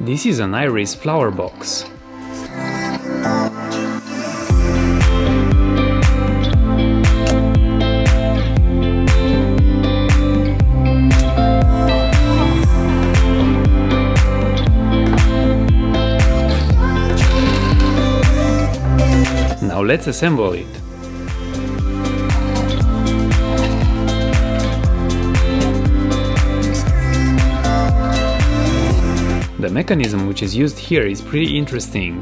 This is an iris flower box. Now let's assemble it. The mechanism which is used here is pretty interesting.